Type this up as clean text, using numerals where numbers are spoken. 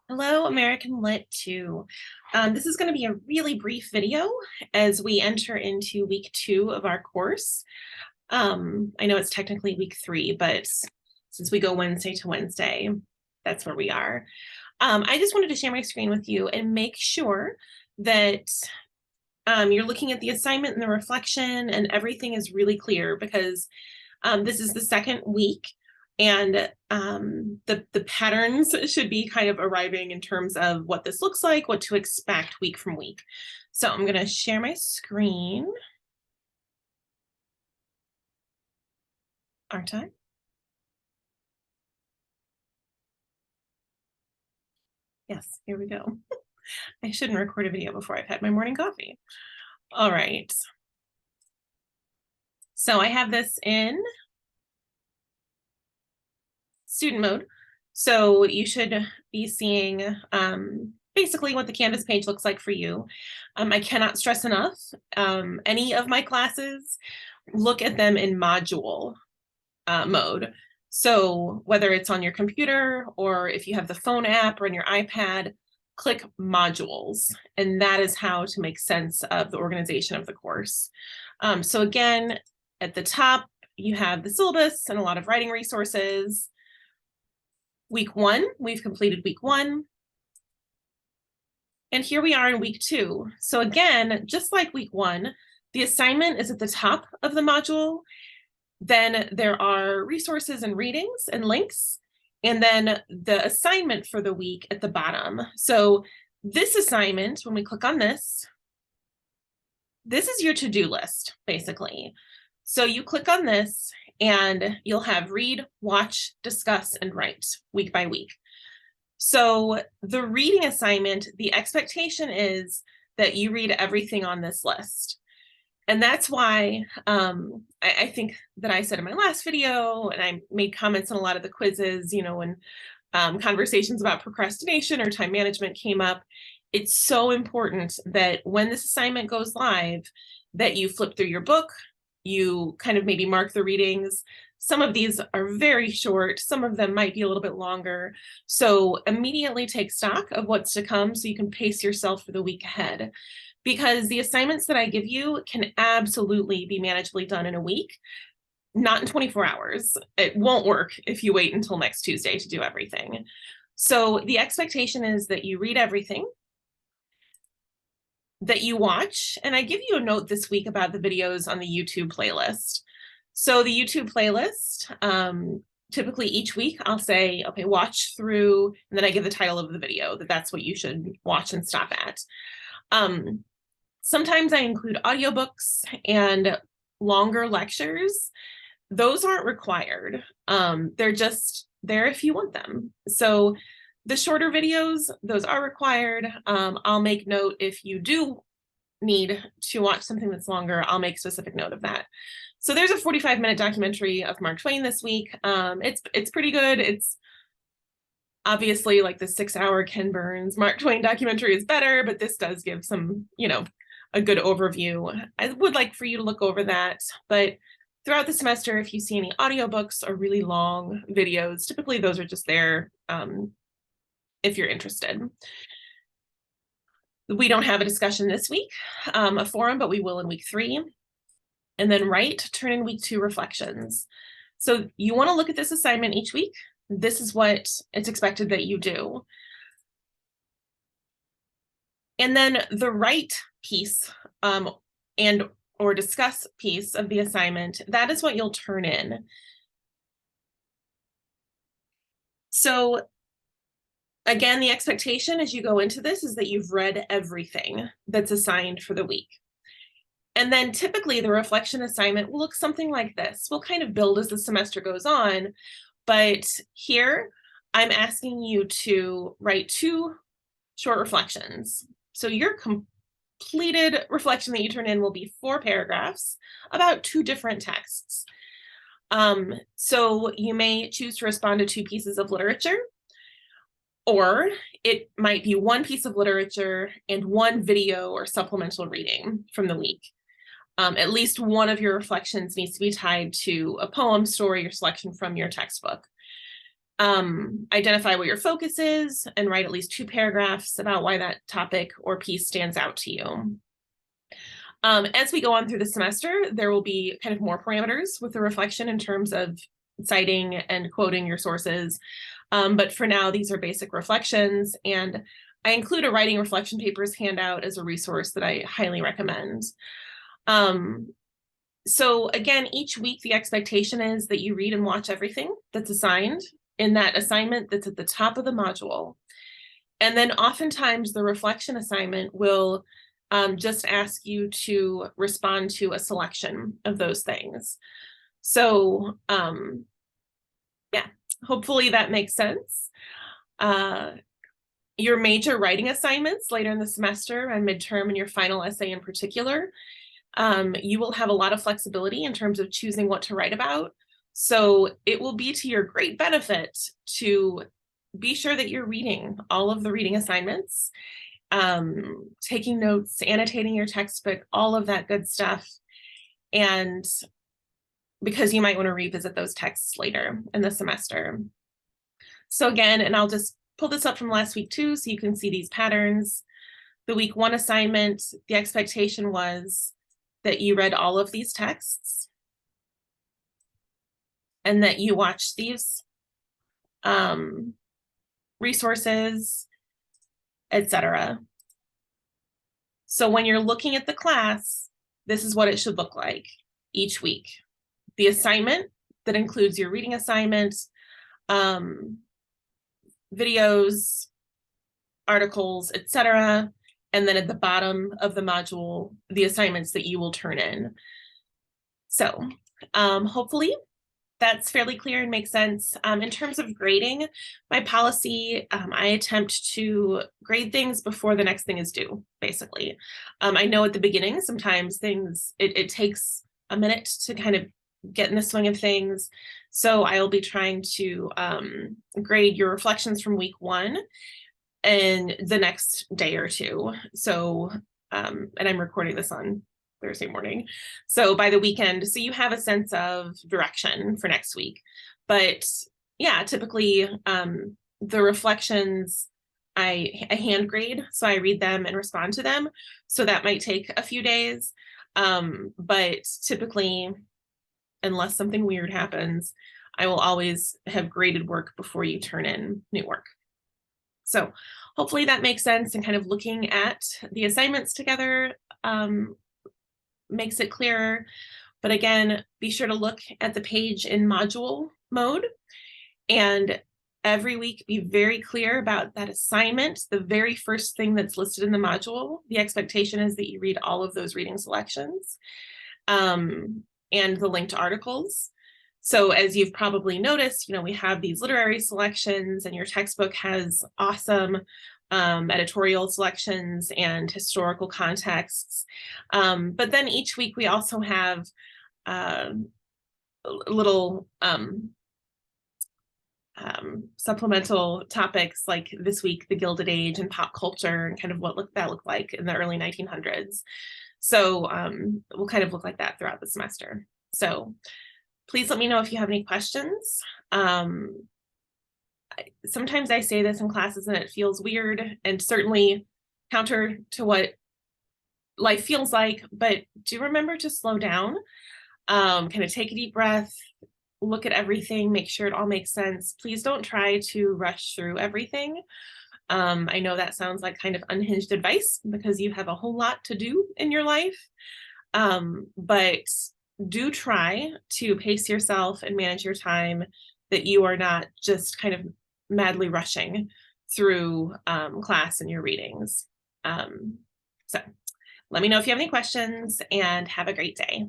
Hello, American Lit 2. This is going to be a really brief video as we enter into week 2 of our course. I know it's technically week 3, but since we go Wednesday to Wednesday, that's where we are. I just wanted to share my screen with you and make sure that you're looking at the assignment and the reflection and everything is really clear because this is the second week. And the patterns should be kind of arriving in terms of what this looks like, what to expect week from week. So I'm going to share my screen. Aren't I? Yes, here we go. I shouldn't record a video before I've had my morning coffee. All right. So I have this in student mode. So you should be seeing basically what the Canvas page looks like for you. I cannot stress enough, any of my classes, look at them in module mode. So whether it's on your computer or if you have the phone app or on your iPad, click modules. And that is how to make sense of the organization of the course. So again, at the top, you have the syllabus and a lot of writing resources. Week 1, we've completed week 1. And here we are in week 2. So again, just like week 1, the assignment is at the top of the module. Then there are resources and readings and links, and then the assignment for the week at the bottom. So this assignment, when we click on this is your to-do list, basically. So you click on this and you'll have read, watch, discuss, and write week by week. So the reading assignment, the expectation is that you read everything on this list. And that's why I think that I said in my last video, and I made comments on a lot of the quizzes, when conversations about procrastination or time management came up, it's so important that when this assignment goes live, that you flip through your book, you kind of maybe mark the readings. Some of these are very short, some of them might be a little bit longer. So immediately take stock of what's to come so you can pace yourself for the week ahead. Because the assignments that I give you can absolutely be manageably done in a week, not in 24 hours. It won't work if you wait until next Tuesday to do everything. So the expectation is that you read everything, that you watch, and I give you a note this week about the videos on the YouTube playlist. So the YouTube playlist, typically each week I'll say, okay, watch through, and then I give the title of the video, that's what you should watch and stop at. Sometimes I include audiobooks and longer lectures. Those aren't required. They're just there if you want them. So the shorter videos, those are required. I'll make note if you do need to watch something that's longer, I'll make specific note of that. So there's a 45-minute documentary of Mark Twain this week. It's pretty good. It's obviously like the 6-hour Ken Burns Mark Twain documentary is better, but this does give some, a good overview. I would like for you to look over that, but throughout the semester, if you see any audiobooks or really long videos, typically those are just there if you're interested. We don't have a discussion this week, a forum, but we will in week 3. And then turn in week 2 reflections. So you want to look at this assignment each week. This is what it's expected that you do. And then the write piece and or discuss piece of the assignment, that is what you'll turn in. So again, the expectation as you go into this is that you've read everything that's assigned for the week. And then typically the reflection assignment will look something like this. We'll kind of build as the semester goes on, but here I'm asking you to write 2 short reflections. So your completed reflection that you turn in will be 4 paragraphs about 2 different texts. So you may choose to respond to 2 pieces of literature, or it might be 1 piece of literature and 1 video or supplemental reading from the week. At least one of your reflections needs to be tied to a poem, story, or selection from your textbook. Identify what your focus is and write at least 2 paragraphs about why that topic or piece stands out to you. As we go on through the semester, there will be kind of more parameters with the reflection in terms of citing and quoting your sources. But for now, these are basic reflections, and I include a writing reflection papers handout as a resource that I highly recommend. So again, each week, the expectation is that you read and watch everything that's assigned in that assignment that's at the top of the module. And then oftentimes the reflection assignment will just ask you to respond to a selection of those things. So yeah, hopefully that makes sense. Your major writing assignments later in the semester and midterm and your final essay in particular, you will have a lot of flexibility in terms of choosing what to write about. So it will be to your great benefit to be sure that you're reading all of the reading assignments, taking notes, annotating your textbook, all of that good stuff. And because you might want to revisit those texts later in the semester. So again, and I'll just pull this up from last week too, so you can see these patterns. The week 1 assignment, the expectation was that you read all of these texts and that you watched these resources, etc. So when you're looking at the class, this is what it should look like each week. The assignment that includes your reading assignments, videos, articles, etc. And then at the bottom of the module, the assignments that you will turn in. So hopefully that's fairly clear and makes sense. In terms of grading, my policy, I attempt to grade things before the next thing is due, basically. I know at the beginning, sometimes it takes a minute to kind of get in the swing of things. So I'll be trying to grade your reflections from week 1 and the next day or 2. So, and I'm recording this on Thursday morning. So by the weekend, so you have a sense of direction for next week. But yeah, typically the reflections, I hand grade, so I read them and respond to them. So that might take a few days. But typically, unless something weird happens, I will always have graded work before you turn in new work. So hopefully that makes sense, and kind of looking at the assignments together makes it clearer. But again, be sure to look at the page in module mode, and every week be very clear about that assignment, the very first thing that's listed in the module. The expectation is that you read all of those reading selections and the linked articles. So as you've probably noticed, we have these literary selections, and your textbook has awesome editorial selections and historical contexts. But then each week we also have little supplemental topics, like this week, the Gilded Age and pop culture, and kind of what that looked like in the early 1900s. So we'll kind of look like that throughout the semester. So please let me know if you have any questions. Sometimes I say this in classes and it feels weird and certainly counter to what life feels like, but do remember to slow down, kind of take a deep breath, look at everything, make sure it all makes sense. Please don't try to rush through everything. I know that sounds like kind of unhinged advice because you have a whole lot to do in your life, but do try to pace yourself and manage your time, that you are not just kind of madly rushing through class and your readings. So let me know if you have any questions, and have a great day.